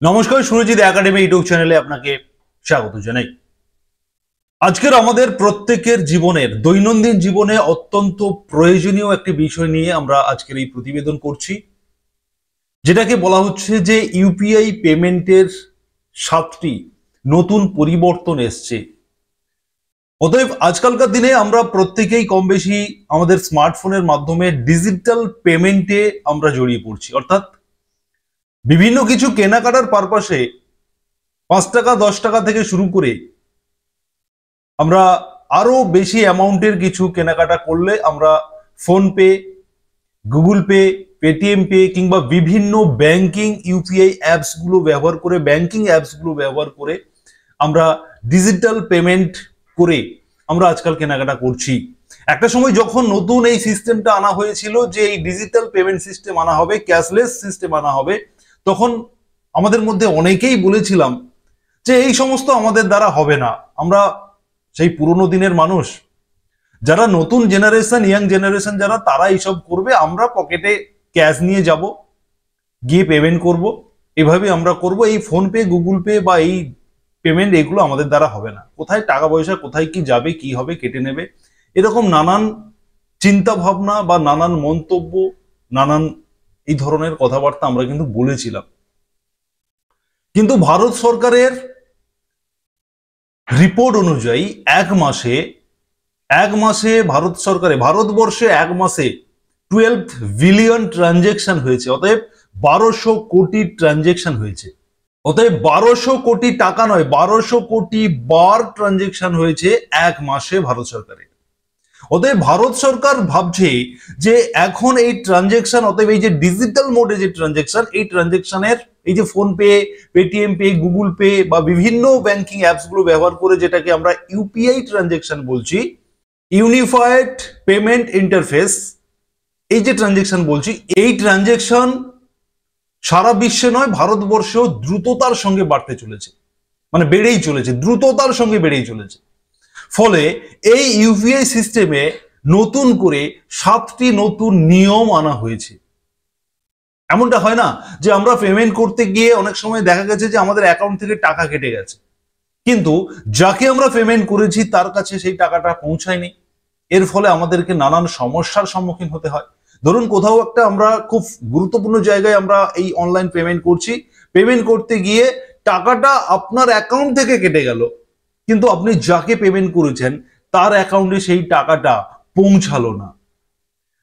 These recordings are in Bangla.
নমস্কার, সুরজিৎ একাডেমি ইউটিউব চ্যানেলে আপনাকে স্বাগত জানাই। আজকের আমাদের প্রত্যেকের জীবনের দৈনন্দিন জীবনে অত্যন্ত প্রয়োজনীয় একটি বিষয় নিয়ে আমরা আজকের এই প্রতিবেদন করছি, যেটাকে বলা হচ্ছে যে ইউপিআই পেমেন্টের 7টি নতুন পরিবর্তন এসছে। অতএব আজকালকার দিনে আমরা প্রত্যেকেই কম বেশি আমাদের স্মার্টফোনের মাধ্যমে ডিজিটাল পেমেন্টে আমরা জড়িয়ে পড়ছি, অর্থাৎ বিভিন্ন কিছু কেনাকাটার পারপাসে 5 টাকা 10 টাকা থেকে শুরু করে আমরা আরো বেশি অ্যামাউন্টের কিছু কেনাকাটা করলে আমরা PhonePe, Google pay, Paytm pay কিংবা বিভিন্ন ব্যাংকিং ইউপিআই অ্যাপসগুলো ব্যবহার করে আমরা ডিজিটাল পেমেন্ট করে আমরা আজকাল কেনাকাটা করছি। একটা সময় যখন নতুন এই সিস্টেমটা আনা হয়েছিল যে এই ডিজিটাল পেমেন্ট সিস্টেম আনা হবে, ক্যাশলেস সিস্টেম আনা হবে, তখন আমাদের মধ্যে অনেকেই বলেছিলাম যে এই সমস্ত আমাদের দ্বারা হবে না। আমরা সেই পুরোনো দিনের মানুষ, যারা নতুন জেনারেশন, ইয়াং জেনারেশন যারা, তারা এইসব করবে, আমরা পকেটে ক্যাশ নিয়ে যাব, গিয়ে পেমেন্ট করব, এভাবে আমরা করব। এই ফোনপে, গুগল পে বা এই পেমেন্ট এগুলো আমাদের দ্বারা হবে না। কোথায় টাকা পয়সা, কোথায় কি যাবে, কি হবে, কেটে নেবে, এরকম নানান চিন্তা ভাবনা বা নানান মন্তব্য, নানান এই ধরনের কথাবার্তা আমরা কিন্তু বলেছিলাম। কিন্তু ভারত সরকারের রিপোর্ট অনুযায়ী ভারতবর্ষে এক মাসে 12 বিলিয়ন ট্রানজেকশন হয়েছে। অতএব 1200 কোটি ট্রানজেকশন হয়েছে। অতএব 1200 কোটি টাকা নয়, 1200 কোটি বার ট্রানজেকশন হয়েছে এক মাসে ভারত সরকারের। অতএব ভারত সরকার ভাবছে যে এখন এই ট্রানজেকশন, অতএব এই যে ডিজিটাল মোডে যে ট্রানজেকশন, এই ট্রানজেকশনের এই যে phone pay, Paytm pay, Google pay বা বিভিন্ন ব্যাংকিং অ্যাপস গুলো ব্যবহার করে, যেটাকে আমরা ইউপিআই ট্রানজেকশন বলছি, ইউনিফাইড পেমেন্ট ইন্টারফেস, এই যে ট্রানজেকশন বলছি, এই ট্রানজেকশন সারা বিশ্বে নয়, ভারতবর্ষেও দ্রুততার সঙ্গে বাড়তে চলেছে, মানে বেড়েই চলেছে, দ্রুততার সঙ্গে বেড়েই চলেছে। ফলে এই ইউপিআই সিস্টেমে নতুন করে 7টি নতুন নিয়ম আনা হয়েছে। এমনটা হয় না যে আমরা পেমেন্ট করতে গিয়ে অনেক সময় দেখা গেছে যে আমাদের অ্যাকাউন্ট থেকে টাকা কেটে গেছে, কিন্তু যাকে আমরা পেমেন্ট করেছি তার কাছে সেই টাকাটা পৌঁছায়নি। এর ফলে আমাদেরকে নানান সমস্যার সম্মুখীন হতে হয়। ধরুন কোথাও একটা আমরা খুব গুরুত্বপূর্ণ জায়গায় আমরা এই অনলাইন পেমেন্ট করছি, পেমেন্ট করতে গিয়ে টাকাটা আপনার অ্যাকাউন্ট থেকে কেটে গেল, কিন্তু আপনি যাকে পেমেন্ট করেছেন তার অ্যাকাউন্টে সেই টাকাটা পৌঁছালো না।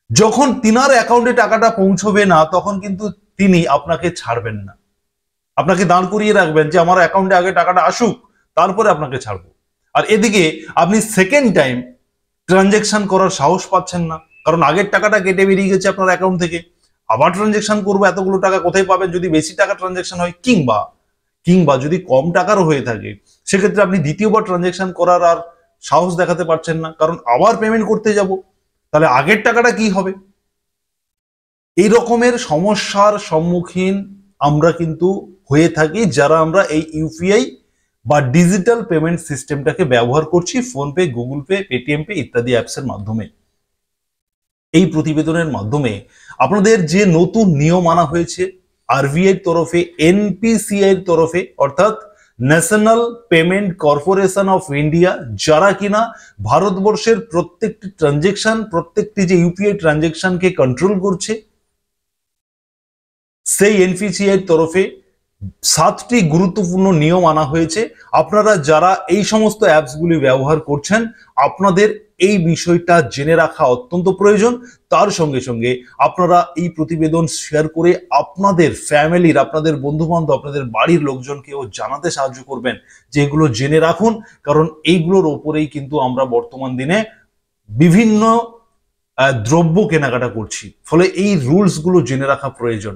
যখন তিনার অ্যাকাউন্টে টাকাটা পৌঁছবে না, তখন কিন্তু তিনি আপনাকে ছাড়বেন না, আপনাকে দাঁড় করিয়ে রাখবেন যে আমার অ্যাকাউন্টে আগে টাকাটা আসুক, তারপরে আপনাকে ছাড়বো। আর এদিকে আপনি সেকেন্ড টাইম ট্রানজেকশন করার সাহস পাচ্ছেন না, কারণ আগের টাকাটা কেটে বেরিয়ে গেছে আপনার অ্যাকাউন্ট থেকে। আবার ট্রানজেকশন করবো, এতগুলো টাকা কোথায় পাবেন যদি বেশি টাকা ট্রানজেকশন হয়, কিংবা যদি কম টাকারও হয়ে থাকে, সেক্ষেত্রে আপনি দ্বিতীয়বার ট্রানজেকশন করার আর সাহস দেখাতে পারছেন না, কারণ আবার পেমেন্ট করতে যাব, তাহলে আগের টাকাটা কি হবে। এই রকমের সমস্যার সম্মুখীন আমরা কিন্তু হয়ে থাকি যারা আমরা এই ইউপিআই বা ডিজিটাল পেমেন্ট সিস্টেমটাকে ব্যবহার করছি PhonePe, Google pay, Paytm pay ইত্যাদি অ্যাপসের মাধ্যমে। এই প্রতিবেদনের মাধ্যমে আপনাদের যে নতুন নিয়ম আনা হয়েছে আরবিআই তরফে, এনপিসিআই তরফে, অর্থাৎ national payment corporation of India, যারা কিনা ভারতবর্ষের প্রত্যেকটি ট্রানজেকশন, প্রত্যেকটি যে ইউপিআই ট্রানজেকশনকে কন্ট্রোল করছে, সেই এনপিসিআই তরফে 7টি গুরুত্বপূর্ণ নিয়ম আনা হয়েছে। আপনারা যারা এই সমস্ত অ্যাপসগুলি ব্যবহার করছেন, আপনাদের এই বিষয়টা জেনে রাখা অত্যন্ত প্রয়োজন। তার সঙ্গে সঙ্গে আপনারা এই প্রতিবেদন শেয়ার করে আপনাদের ফ্যামিলির, আপনাদের বন্ধু বান্ধব, আপনাদের বাড়ির লোকজনকেও জানাতে সাহায্য করবেন যে এগুলো জেনে রাখুন, কারণ এইগুলোর ওপরেই কিন্তু আমরা বর্তমান দিনে বিভিন্ন দ্রব্য কেনাকাটা করছি। ফলে এই রুলস গুলো জেনে রাখা প্রয়োজন।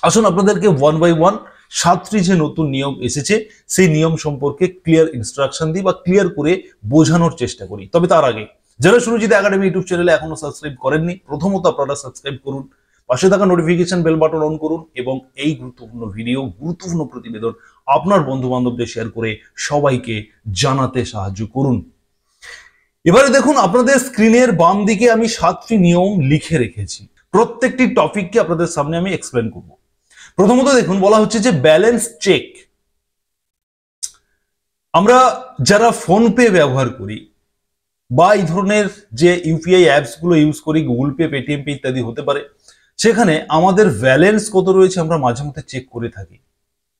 আসুন আপনাদেরকে ওয়ান বাই ওয়ান 7টি যে নতুন নিয়ম এসেছে সেই নিয়ম সম্পর্কে ক্লিয়ার ইনস্ট্রাকশন দিই বা ক্লিয়ার করে বোঝানোর চেষ্টা করি। তবে তার আগে যারা সুরজিৎ একাডেমি ইউটিউব চ্যানেলে এখনো সাবস্ক্রাইব করেননি, প্রথমত আপনারা সাবস্ক্রাইব করুন, পাশে থাকা নোটিফিকেশন বেল বাটন অন করুন এবং এই গুরুত্বপূর্ণ ভিডিও, গুরুত্বপূর্ণ প্রতিবেদন আপনার বন্ধু বান্ধবদের শেয়ার করে সবাইকে জানাতে সাহায্য করুন। এবারে দেখুন, আপনাদের স্ক্রিনের বাম দিকে আমি 7টি নিয়ম লিখে রেখেছি। প্রত্যেকটি টপিককে আপনাদের সামনে আমি এক্সপ্লেন করব। প্রথমত দেখুন, বলা হচ্ছে যে ব্যালেন্স চেক। আমরা যারা ফোন পে ব্যবহার করি বা এই ধরনের যে ইউপিআই অ্যাপস গুলো ইউজ করি, গুগল পে, পেটিএম পে ইত্যাদি হতে পারে, সেখানে আমাদের ব্যালেন্স কত রয়েছে আমরা মাঝে মধ্যে চেক করে থাকি।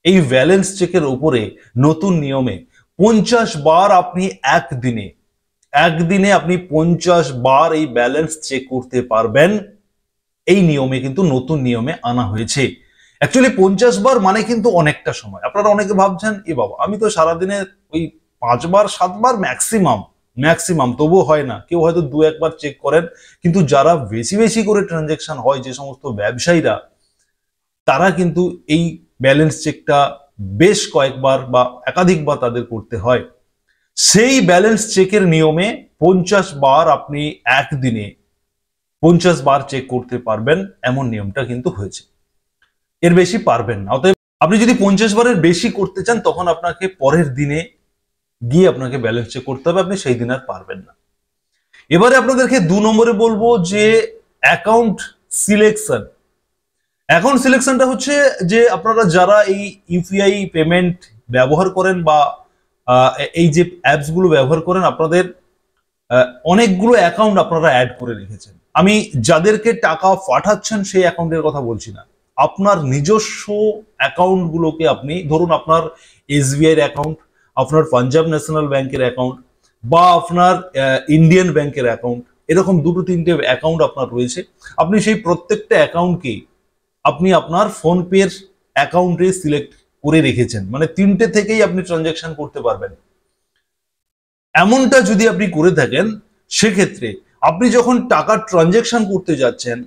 এই ব্যালেন্স চেকের উপরে নতুন নিয়মে 50 বার আপনি একদিনে আপনি 50 বার এই ব্যালেন্স চেক করতে পারবেন। এই নিয়মে কিন্তু নতুন নিয়মে আনা হয়েছে। অ্যাকচুয়ালি 50 বার মানে কিন্তু অনেকটা সময়। আপনারা অনেকে ভাবছেন, এ বাবা আমি তো সারাদিনে ওই 5 বার 7 বার ম্যাক্সিমাম তবুও হয় না। কেউ হয়তো 2-1 বার চেক করেন, কিন্তু যারা বেশি বেশি করে ট্রানজেকশন হয়, যে সমস্ত ব্যবসায়ীরা, তারা কিন্তু এই ব্যালেন্স চেকটা বেশ কয়েকবার বা একাধিকবার তাদের করতে হয়। সেই ব্যালেন্স চেকের নিয়মে 50 বার আপনি একদিনে 50 বার চেক করতে পারবেন, এমন নিয়মটা কিন্তু হয়েছে। এর বেশি পারবেন না। অতএব আপনি যদি 50 বারের বেশি করতে চান, তখন আপনাকে পরের দিনে গিয়ে আপনাকে ব্যালেন্স চেক করতে হবে, আপনি সেই দিন আর পারবেন না। এবারে আপনাদেরকে 2 নম্বরে বলবো যে অ্যাকাউন্ট সিলেকশন। অ্যাকাউন্ট সিলেকশনটা হচ্ছে যে আপনারা যারা এই ইউপিআই পেমেন্ট ব্যবহার করেন বা এই যে অ্যাপস গুলো ব্যবহার করেন, আপনাদের অনেকগুলো অ্যাকাউন্ট আপনারা অ্যাড করে রেখেছেন। আমি যাদেরকে টাকা পাঠাচ্ছেন সেই অ্যাকাউন্টের কথা বলছি না, আপনার নিজস্ব অ্যাকাউন্ট গুলোকে আপনি ধরুন, আপনার এসবিআই এর অ্যাকাউন্ট, আপনার পাঞ্জাব ন্যাশনাল ব্যাংকের অ্যাকাউন্ট বা আপনার ইন্ডিয়ান ব্যাংকের অ্যাকাউন্ট, এরকম 2-3টে অ্যাকাউন্ট আপনার রয়েছে। আপনি সেই প্রত্যেকটা অ্যাকাউন্টকে আপনি আপনার ফোন পের অ্যাকাউন্টে সিলেক্ট করে রেখেছেন, মানে 3টে থেকেই আপনি ট্রানজাকশন করতে পারবেন। এমনটা যদি আপনি করে থাকেন, সেক্ষেত্রে আপনি যখন টাকা ট্রানজাকশন করতে যাচ্ছেন,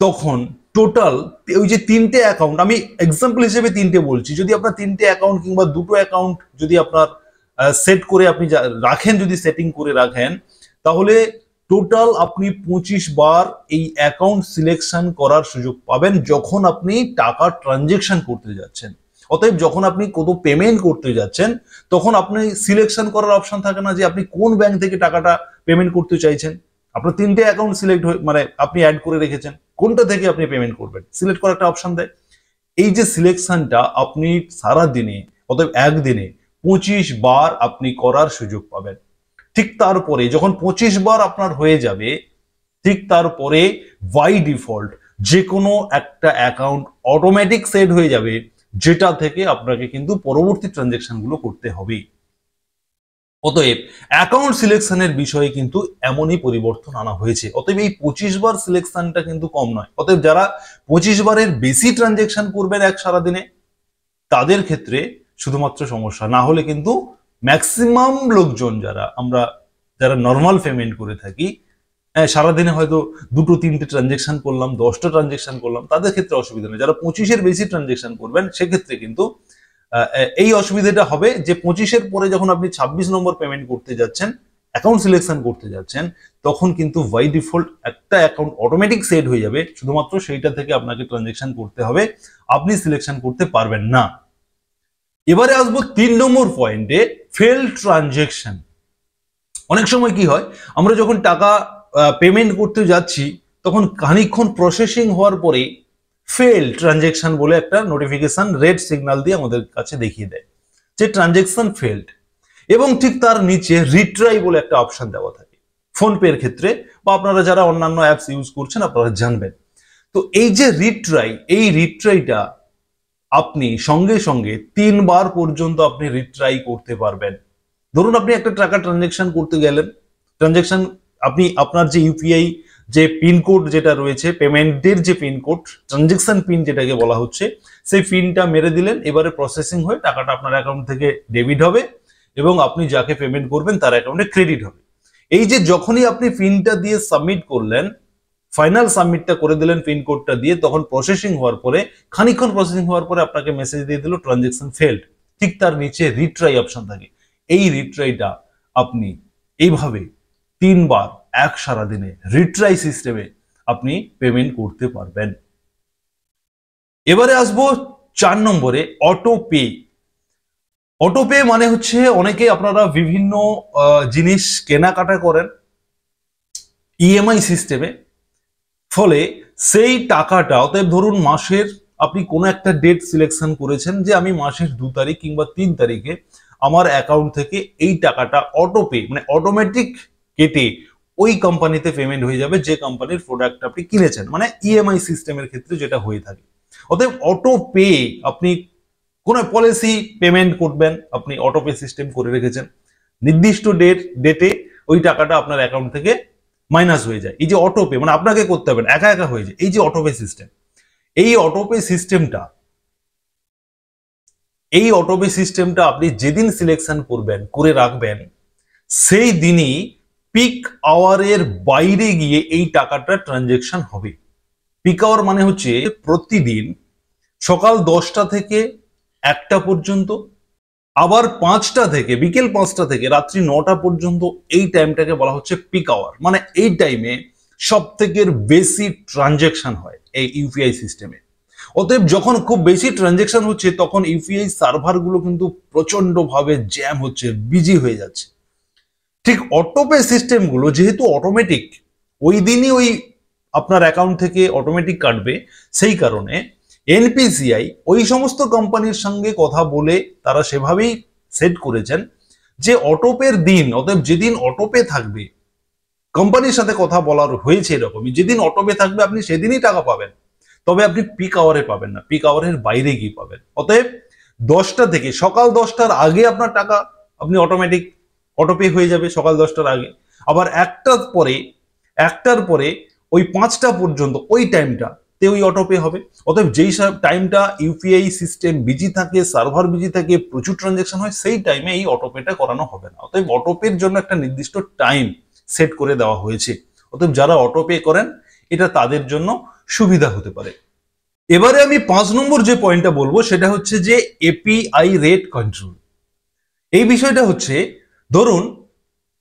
তখন টোটাল ওই যে 3টে অ্যাকাউন্ট, আমি এক্সাম্পল হিসেবে 3টে বলছি, যদি আপনার 3টে অ্যাকাউন্ট কিংবা 2টো অ্যাকাউন্ট যদি আপনার সেট করে আপনি রাখেন, যদি সেটিং করে রাখেন, তাহলে টোটাল আপনি 25 বার এই অ্যাকাউন্ট সিলেকশন করার সুযোগ পাবেন যখন আপনি টাকা ট্রানজাকশন করতে যাচ্ছেন। অতএব যখন আপনি কত পেমেন্ট করতে যাচ্ছেন, তখন আপনি সিলেকশন করার অপশন থাকে না যে আপনি কোন ব্যাংক থেকে টাকাটা পেমেন্ট করতে চাইছেন। আপনার 3টে অ্যাকাউন্ট সিলেক্ট মানে আপনি অ্যাড করে রেখেছেন, কোনটা থেকে আপনি পেমেন্ট করবেন সিলেক্ট করার একটা অপশন দেয়। এই যে সিলেকশনটা আপনি সারা দিনে, অতএব একদিনে 25 বার আপনি করার সুযোগ পাবেন। ঠিক তারপরে যখন 25 বার আপনার হয়ে যাবে, ঠিক তারপরে বাই ডিফল্ট যে কোনো একটা অ্যাকাউন্ট অটোমেটিক সেট হয়ে যাবে, যেটা থেকে আপনাকে কিন্তু পরবর্তী ট্রানজেকশন গুলো করতে হবে। অতএব অ্যাকাউন্ট সিলেকশনের বিষয়ে কিন্তু এমনই পরিবর্তন আনা হয়েছে। অতএব এই 25 বার সিলেকশনটা কিন্তু কম নয়। অতএব যারা 25 বারের বেশি ট্রানজেকশন করবেন এক সারাদিনে, তাদের ক্ষেত্রে শুধুমাত্র সমস্যা, না হলে কিন্তু ম্যাক্সিমাম লোকজন যারা নর্মাল পেমেন্ট করে থাকি, সারাদিনে হয়তো 2-3টে ট্রানজেকশন করলাম, 10টা ট্রানজেকশন করলাম, তাদের ক্ষেত্রে অসুবিধা নেই। যারা 25-এর বেশি ট্রানজেকশন করবেন, সেক্ষেত্রে কিন্তু এই অসুবিধাটা হবে যে 25-এর পরে যখন আপনি 26 নম্বর পেমেন্ট করতে যাচ্ছেন, অ্যাকাউন্ট সিলেকশন করতে যাচ্ছেন, তখন কিন্তু বাই ডিফল্ট একটা অ্যাকাউন্ট অটোমেটিক সেট হয়ে যাবে, শুধুমাত্র সেইটা থেকে আপনাকে ট্রানজেকশন করতে হবে, আপনি সিলেকশন করতে পারবেন না। এবারে আসবো 3 নম্বর পয়েন্টে, ফেল ট্রানজেকশন। অনেক সময় কি হয়, আমরা যখন টাকা পেমেন্ট করতে যাচ্ছি, তখন খানিকক্ষণ প্রসেসিং হওয়ার পরে ফেল ট্রানজেকশন বলে একটা নোটিফিকেশন রেড সিগন্যাল দিয়ে আমাদের কাছে দেখিয়ে দেয় যে ট্রানজেকশন ফেলড, এবং ঠিক তার নিচে রিট্রাই বলে একটা অপশন দেওয়া থাকে ফোন পে এর ক্ষেত্রে, বা আপনারা যারা অন্যান্য অ্যাপস ইউজ করছেন আপনারা জানবেন। তো এই যে রিট্রাইটা আপনি সঙ্গে সঙ্গে 3 বার পর্যন্ত আপনি রিট্রাই করতে পারবেন। ধরুন আপনি একটা টাকা ট্রানজেকশন করতে গেলেন, আপনি আপনার যে ইউপিআই যে পিনকোড যেটা রয়েছে, পেমেন্টের যে পিনকোড, ট্রানজেকশন পিন যেটাকে বলা হচ্ছে, সেই পিনটা মেরে দিলেন। এবারে প্রসেসিং হয়ে টাকাটা আপনার অ্যাকাউন্ট থেকে ডেবিট হবে এবং আপনি যাকে পেমেন্ট করবেন তার অ্যাকাউন্টে ক্রেডিট হবে। এই যে যখনই আপনি পিনটা দিয়ে সাবমিট করলেন, ফাইনাল সাবমিটটা করে দিলেন পিনকোডটা দিয়ে, তখন প্রসেসিং হওয়ার পরে, খানিকক্ষণ প্রসেসিং হওয়ার পরে আপনাকে মেসেজ দিয়ে দিল ট্রানজেকশন ফেলড। ঠিক তার নিচে রিট্রাই অপশন থাকে। এই রিট্রাইটা আপনি এইভাবে 3 বার এক সারাদিনে রিট্রাই সিস্টেমে আপনি পেমেন্ট করতে পারবেন। এবারে আসবো 4 নম্বরে, অটো পে। অটো পে মানে হচ্ছে, অনেকে আপনারা বিভিন্ন জিনিস কেনাকাটা করেন ইএমআই সিস্টেমে, ফলে সেই টাকাটা, অতএব ধরুন মাসের আপনি কোনো একটা ডেট সিলেকশন করেছেন যে আমি মাসের 2 তারিখ কিংবা 3 তারিখে আমার অ্যাকাউন্ট থেকে এই টাকাটা অটোপে মানে অটোমেটিক কেটে ওই কোম্পানিতে পেমেন্ট হয়ে যাবে যে কোম্পানির প্রোডাক্ট আপনি কিনেছেন, মানে ইএমআই সিস্টেমের ক্ষেত্রে যেটা হয়ে থাকে। অতএব অটো পে আপনি কোনো পলিসি পেমেন্ট করবেন, আপনি অটো পে সিস্টেম করে রেখেছেন, নির্দিষ্ট ডেটে ওই টাকাটা আপনার অ্যাকাউন্ট থেকে মাইনাস হয়ে যায়। এই যে অটো পে মানে আপনাকে করতে হবে না, একা একা হয়ে যায়। এই যে অটো পে সিস্টেম, এই অটো পে সিস্টেমটা আপনি যেদিন সিলেকশন করবেন করে রাখবেন, সেই দিনই পিক আওয়ারের বাইরে গিয়ে এই টাকাটা ট্রানজেকশন হবে। পিক আওয়ার মানে হচ্ছে প্রতিদিন সকাল 10টা থেকে 1টা পর্যন্ত, আবার 5টা থেকে বিকেল 5টা থেকে রাত্রি 9টা পর্যন্ত, এই টাইমটাকে বলা হচ্ছে পিক আওয়ার। মানে এই টাইমে সব থেকে বেশি ট্রানজেকশন হয় এই ইউপিআই সিস্টেমে। অতএব যখন খুব বেশি ট্রানজেকশন হচ্ছে তখন ইউপিআই সার্ভারগুলো কিন্তু প্রচন্ড ভাবে জ্যাম হচ্ছে, বিজি হয়ে যাচ্ছে। ঠিক অটোপে সিস্টেমগুলো যেহেতু অটোমেটিক, ওই দিনই ওই আপনার অ্যাকাউন্ট থেকে অটোমেটিক কাটবে, সেই কারণে এনপিসিআই ওই সমস্ত কোম্পানির সঙ্গে কথা বলে তারা সেভাবেই সেট করেছেন যে অটোপের দিন, অতএব যেদিন অটোপে থাকবে, কোম্পানির সাথে কথা বলার হয়েছে এরকমই, যেদিন অটোপে থাকবে আপনি সেদিনই টাকা পাবেন, তবে আপনি পিক আওয়ারে পাবেন না, পিক আওয়ারের বাইরে গিয়ে পাবেন। অতএব 10টা থেকে সকাল 10টার আগে আপনার টাকা আপনি অটোমেটিক অটোপে হয়ে যাবে সকাল 10টার আগে। আবার একটার পরে ওই 5টা পর্যন্ত ওই টাইমটা তে ওই অটোপে হবে। অতএব যেই সব টাইমটা ইউপিআই সিস্টেম বিজি থাকে, সার্ভার বিজি থাকে, প্রচুর ট্রানজেকশন হয়, সেই টাইমে এই অটোপেটা করানো হবে না। অতএব অটোপের জন্য একটা নির্দিষ্ট টাইম সেট করে দেওয়া হয়েছে। অতএব যারা অটোপে করেন এটা তাদের জন্য সুবিধা হতে পারে। এবারে আমি 5 নম্বর যে পয়েন্টটা বলবো সেটা হচ্ছে যে এপিআই রেট কন্ট্রোল। এই বিষয়টা হচ্ছে, ধরুন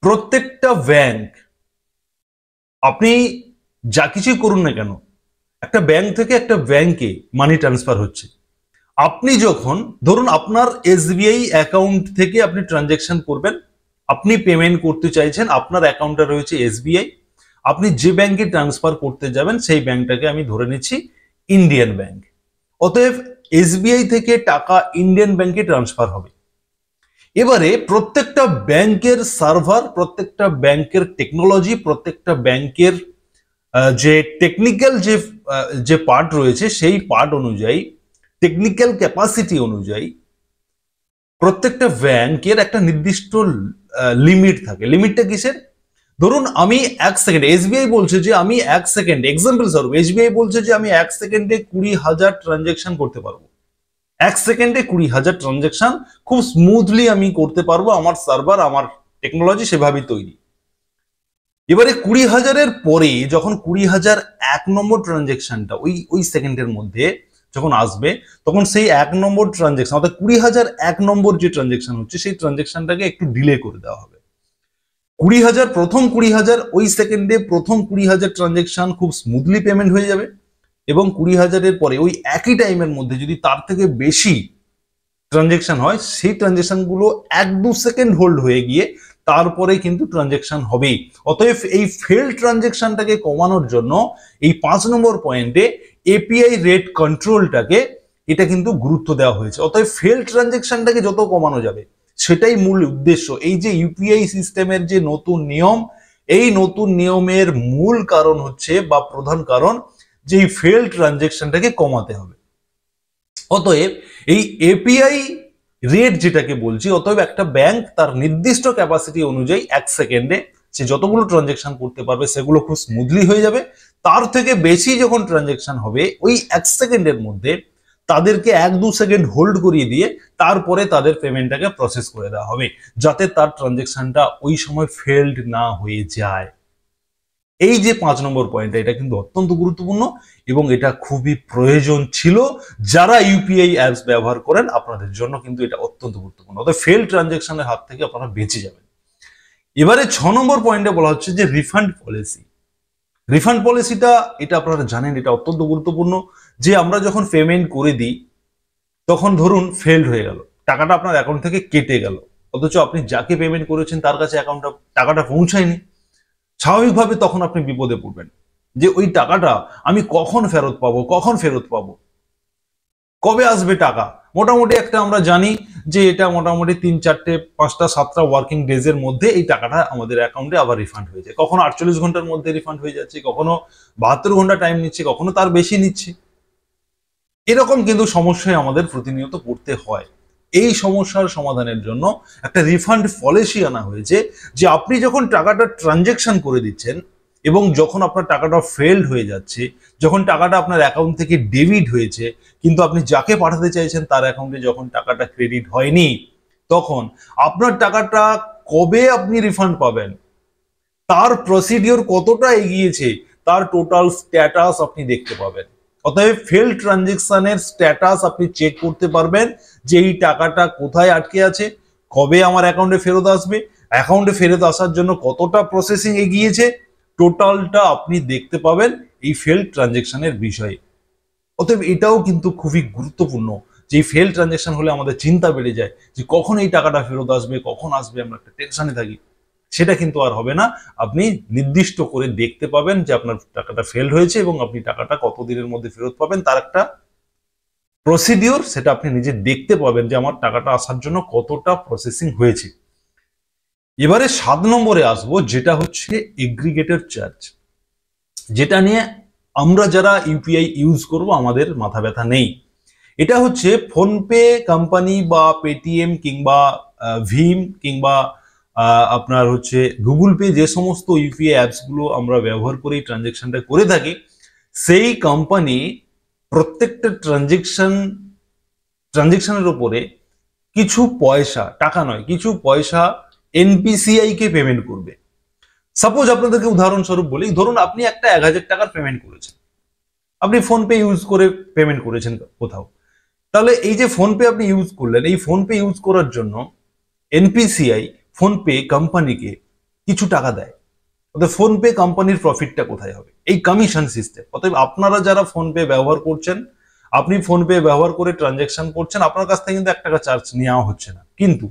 প্রত্যেকটা ব্যাংক, আপনি যা কিছু করুন না কেন, একটা ব্যাংক থেকে একটা ব্যাংকে মানি ট্রান্সফার হচ্ছে। আপনি যখন ধরুন আপনার এসবিআই অ্যাকাউন্ট থেকে আপনি ট্রানজেকশন করবেন, আপনি পেমেন্ট করতে চাইছেন, আপনার অ্যাকাউন্টে রয়েছে এসবিআই, আপনি যে ব্যাংকে ট্রান্সফার করতে যাবেন সেই ব্যাংকটাকে আমি ধরে নিচ্ছি ইন্ডিয়ান ব্যাংক। অতএব এসবিআই থেকে টাকা ইন্ডিয়ান ব্যাংকে ট্রান্সফার হবে। এবারে প্রত্যেকটা ব্যাংকের সার্ভার, প্রত্যেকটা ব্যাংকের টেকনোলজি, প্রত্যেকটা ব্যাংকের যে টেকনিক্যাল যে পার্ট রয়েছে সেই পার্ট অনুযায়ী, টেকনিক্যাল ক্যাপাসিটি অনুযায়ী প্রত্যেকটা ব্যাংকের একটা নির্দিষ্ট লিমিট থাকে। লিমিটটা কিসের? ধরুন আমি 1 সেকেন্ড, এসবিআই বলছে যে আমি 1 সেকেন্ড, এক্সাম্পল স্বরূপ এসবিআই বলছে যে আমি 1 সেকেন্ডে 20,000 ট্রানজেকশন করতে পারবো। 1 সেকেন্ডে 20,000 ট্রানজেকশন খুব স্মুথলি আমি করতে পারবো, আমার সার্ভার, আমার টেকনোলজি সেভাবেই তৈরি। এবারে 20,000-এর পরে যখন 20,001 নম্বর ট্রানজেকশনটা ওই সেকেন্ডের মধ্যে যখন আসবে, তখন সেই 1 নম্বর ট্রানজেকশন অর্থাৎ 20,001 নম্বর যে ট্রানজেকশন হচ্ছে সেই ট্রানজেকশনটাকে একটু ডিলে করে দেওয়া হবে। 20,000 প্রথম 20,000 ওই সেকেন্ডে প্রথম 20,000 ট্রানজেকশন খুব স্মুথলি পেমেন্ট হয়ে যাবে, এবং 20,000-এর পরে ওই একই টাইমের মধ্যে যদি তার থেকে বেশি ট্রানজেকশন হয়, সেই ট্রানজেকশনগুলো 1-2 সেকেন্ড হোল্ড হয়ে গিয়ে তারপরে কিন্তু ট্রানজেকশন হবেই। অতএব এই ফেল ট্রানজেকশনটাকে কমানোর জন্য এই 5 নম্বর পয়েন্টে এপিআই রেট কন্ট্রোলটাকে এটা কিন্তু গুরুত্ব দেওয়া হয়েছে। অতএব ফেল ট্রানজেকশনটাকে যত কমানো যাবে সেটাই মূল উদ্দেশ্য। এই যে ইউপিআই সিস্টেমের যে নতুন নিয়ম, এই নতুন নিয়মের মূল কারণ হচ্ছে বা প্রধান কারণ যে এই ফেল ট্রানজেকশনটাকে কমাতে হবে। অতএব এই এপিআই রেট যেটাকে বলছি, অতএব একটা ব্যাংক তার নির্দিষ্ট ক্যাপাসিটি অনুযায়ী 1 সেকেন্ডে সে যতগুলো ট্রানজেকশন করতে পারবে সেগুলো খুব স্মুথলি হয়ে যাবে। তার থেকে বেশি যখন ট্রানজেকশন হবে ওই 1 সেকেন্ডের মধ্যে তাদেরকে 1-2 সেকেন্ড হোল্ড করিয়ে দিয়ে তারপরে তাদের পেমেন্টটাকে প্রসেস করে দেওয়া হবে, যাতে তার ট্রানজেকশনটা ওই সময় ফেলড না হয়ে যায়। এই যে 5 নম্বর পয়েন্ট, এটা কিন্তু অত্যন্ত গুরুত্বপূর্ণ এবং এটা খুবই প্রয়োজন ছিল। যারা ইউপিআই অ্যাপস ব্যবহার করেন আপনাদের জন্য কিন্তু এটা অত্যন্ত গুরুত্বপূর্ণ। অর্থাৎ ফেল ট্রানজেকশনের হাত থেকে আপনারা বেঁচে যাবেন। এবারে 6 নম্বর পয়েন্টে বলা হচ্ছে যে রিফান্ড পলিসি। রিফান্ড পলিসিটা এটা আপনারা জানেন, এটা অত্যন্ত গুরুত্বপূর্ণ। যে আমরা যখন পেমেন্ট করে দিই তখন ধরুন ফেলড হয়ে গেল, টাকাটা আপনার অ্যাকাউন্ট থেকে কেটে গেল, অথচ আপনি যাকে পেমেন্ট করেছেন তার কাছে টাকাটা পৌঁছায়নি। স্বাভাবিকভাবে তখন আপনি বিপদে পড়বেন যে ওই টাকাটা আমি কখন ফেরত পাবো। কবে আসবে টাকা? মোটামুটি একটা আমরা জানি যে এটা মোটামুটি 3, 4, 5টা, 7টা ওয়ার্কিং ডেজ এর মধ্যে এই টাকাটা আমাদের অ্যাকাউন্টে আবার রিফান্ড হয়ে যায়। কখনো 48 ঘন্টার মধ্যে রিফান্ড হয়ে যাচ্ছে, কখনো 72 ঘন্টা টাইম নিচ্ছে, কখনো তার বেশি নিচ্ছে। এরকম কিন্তু সমস্যায় আমাদের প্রতিনিয়ত পড়তে হয়। এই সমস্যার সমাধানের জন্য একটা রিফান্ড পলিসি আনা হয়েছে, যে আপনি যখন টাকাটা ট্রানজেকশন করে দিচ্ছেন এবং যখন আপনার টাকাটা ফেলড হয়ে যাচ্ছে, যখন টাকাটা আপনার অ্যাকাউন্ট থেকে ডেবিট হয়েছে কিন্তু আপনি যাকে পাঠাতে চাইছেন তার অ্যাকাউন্টে যখন টাকাটা ক্রেডিট হয়নি, তখন আপনার টাকাটা কবে আপনি রিফান্ড পাবেন, তার প্রসিডিওর কতটা এগিয়েছে, তার টোটাল স্ট্যাটাস আপনি দেখতে পাবেন। অতএব ফেল ট্রানজেকশনের স্ট্যাটাস আপনি চেক করতে পারবেন যে এই টাকাটা কোথায় আটকে আছে, কবে আমার অ্যাকাউন্টে ফেরত আসবে, অ্যাকাউন্টে ফেরত আসার জন্য কতটা প্রসেসিং এগিয়েছে, টোটালটা আপনি দেখতে পাবেন এই ফেল ট্রানজেকশনের বিষয়ে। অতএব এটাও কিন্তু খুবই গুরুত্বপূর্ণ যে এই ফেল ট্রানজেকশন হলে আমাদের চিন্তা বেড়ে যায় যে কখন এই টাকাটা ফেরত আসবে, কখন আসবে, আমরা একটা টেনশনে থাকি। সেটা কিন্তু আর হবে না। আপনি নির্দিষ্ট করে দেখতে পাবেন যে আপনার টাকাটা ফেল হয়েছে এবং আপনি টাকাটা কতদিনের মধ্যে ফেরত পাবেন, তার একটা প্রসিডিওর সেটা আপনি নিজে দেখতে পাবেন যে আমার টাকাটা আসার জন্য কতটা প্রসেসিং হয়েছে। এবারে 7 নম্বরে আসবো, যেটা হচ্ছে এগ্রিগেটর চার্জ, যেটা নিয়ে আমরা যারা ইউপিআই ইউজ করব আমাদের মাথা ব্যথা নেই। এটা হচ্ছে ফোনপে কোম্পানি বা পেটিএম কিংবা ভীম কিংবা আপনার হচ্ছে গুগল পে, যে সমস্ত ইউপিআই অ্যাপসগুলো আমরা ব্যবহার করে ট্রানজেকশনটা করে থাকি, সেই কোম্পানি প্রত্যেকটা ট্রানজেকশনের উপরে কিছু পয়সা, টাকা নয় কিছু পয়সা এনপিসিআই কে পেমেন্ট করবে। সাপোজ আপনাদেরকে উদাহরণস্বরূপ বলি, ধরুন আপনি একটা 1000 টাকার পেমেন্ট করেছেন, আপনি ফোনপে ইউজ করে পেমেন্ট করেছেন কোথাও, তাহলে এই যে ফোনপে আপনি ইউজ করলেন, এই ফোনপে ইউজ করার জন্য এনপিসিআই ফোনপে কোম্পানিকে কিছু টাকা দেয়। অর্থাৎ ফোনপে কোম্পানির প্রফিটটা কোথায় হবে? এই কমিশন সিস্টেম। অতএব আপনারা যারা ফোনপে ব্যবহার করছেন, আপনি ফোনপে ব্যবহার করে ট্রানজেকশন করছেন, আপনার কাছ থেকে কিন্তু 1 টাকা চার্জ নেওয়া হচ্ছে না, কিন্তু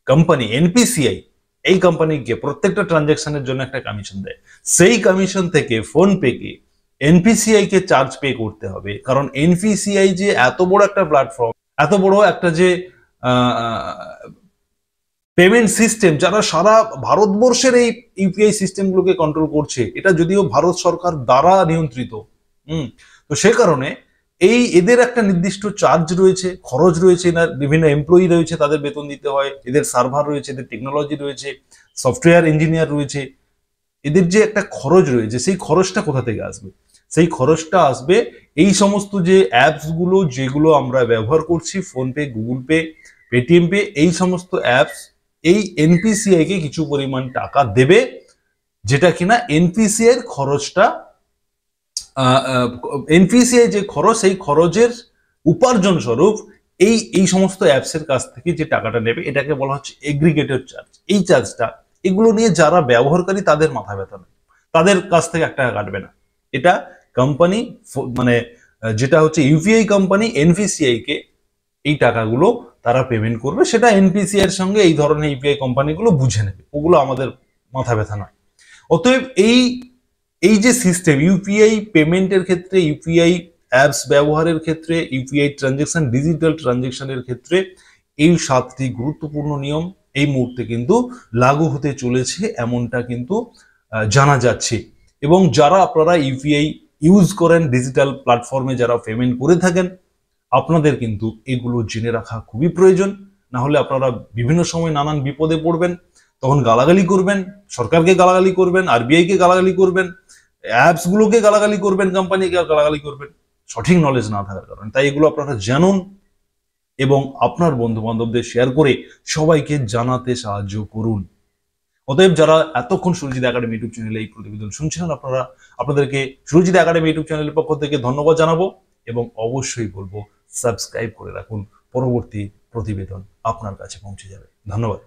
কোম্পানি এনপিসিআই এই কোম্পানিকে প্রত্যেকটা ট্রানজেকশনের জন্য একটা কমিশন দেয়। সেই কমিশন থেকে ফোনপে কে এনপিসিআই কে চার্জ পে করতে হবে, কারণ এনপিসিআই যে এত বড় একটা প্ল্যাটফর্ম, এত বড় একটা যে পেমেন্ট সিস্টেম, যারা সারা ভারতবর্ষের এই ইউপিআই সিস্টেমগুলোকে কন্ট্রোল করছে, এটা যদিও ভারত সরকার দ্বারা নিয়ন্ত্রিত, তো সে কারণে এদের একটা নির্দিষ্ট চার্জ রয়েছে, খরচ রয়েছে, বিভিন্ন এমপ্লয়ি রয়েছে, তাদের বেতন দিতে হয়, এদের সার্ভার রয়েছে, এদের টেকনোলজি রয়েছে, সফটওয়্যার ইঞ্জিনিয়ার রয়েছে, এদের যে একটা খরচ রয়েছে, সেই খরচটা কোথা থেকে আসবে? সেই খরচটা আসবে এই সমস্ত যে অ্যাপস গুলো যেগুলো আমরা ব্যবহার করছি, PhonePe, Google pay, Paytm pay, এই সমস্ত অ্যাপস এই এনপিসিআই কে কিছু পরিমাণ টাকা দেবে, যেটা কিনা এনপিসিআই এর খরচটা, এনপিসিআই যে খরচ, সেই খরচের উপার্জন স্বরূপ এই সমস্ত অ্যাপস এর কাছ থেকে যে টাকাটা নেবে, এটাকে বলা হচ্ছে এগ্রিগেটর চার্জ। এই চার্জটা, এগুলো নিয়ে যারা ব্যবহারকারী তাদের মাথা ব্যথা নেই, তাদের কাছ থেকে 1 টাকা কাটবে না। এটা কোম্পানি, মানে যেটা হচ্ছে ইউপিআই কোম্পানি এনপিসিআই কে এই টাকাগুলো তারা পেমেন্ট করবে, সেটা এনপিসিআই এর সঙ্গে এই ধরনের ইউপিআই কোম্পানিগুলো বুঝে নেবে, ওগুলো আমাদের মাথা ব্যথা নয়। অতএব এই যে সিস্টেম ইউপিআই পেমেন্টের ক্ষেত্রে, ইউপিআই অ্যাপস ব্যবহারের ক্ষেত্রে, ইউপিআই ট্রানজেকশন, ডিজিটাল ট্রানজেকশনের ক্ষেত্রে এই 7টি গুরুত্বপূর্ণ নিয়ম এই মুহূর্তে কিন্তু লাগু হতে চলেছে, এমনটা কিন্তু জানা যাচ্ছে। এবং যারা আপনারা ইউপিআই ইউজ করেন, ডিজিটাল প্ল্যাটফর্মে যারা পেমেন্ট করে থাকেন, আপনাদের কিন্তু এগুলো জেনে রাখা খুবই প্রয়োজন। না হলে আপনারা বিভিন্ন সময় নানান বিপদে পড়বেন, তখন গালাগালি করবেন, সরকারকে গালাগালি করবেন, আরবিআই কে গালাগালি করবেন, অ্যাপস গুলোকে গালাগালি করবেন, কোম্পানিকে গালাগালি করবেন, সঠিক নলেজ না থাকার কারণে। তাই এগুলো আপনারা জানুন এবং আপনার বন্ধু বান্ধবদের শেয়ার করে সবাইকে জানাতে সাহায্য করুন। অতএব যারা এতক্ষণ সুরজিৎ একাডেমি ইউটিউব চ্যানেলে এই প্রতিবেদন শুনছিলেন, আপনাদেরকে সুরজিৎ একাডেমি ইউটিউব চ্যানেলের পক্ষ থেকে ধন্যবাদ জানাবো এবং অবশ্যই বলবো সাবস্ক্রাইব করে রাখুন, পরবর্তী প্রতিবেদন আপনার কাছে পৌঁছে যাবে। ধন্যবাদ।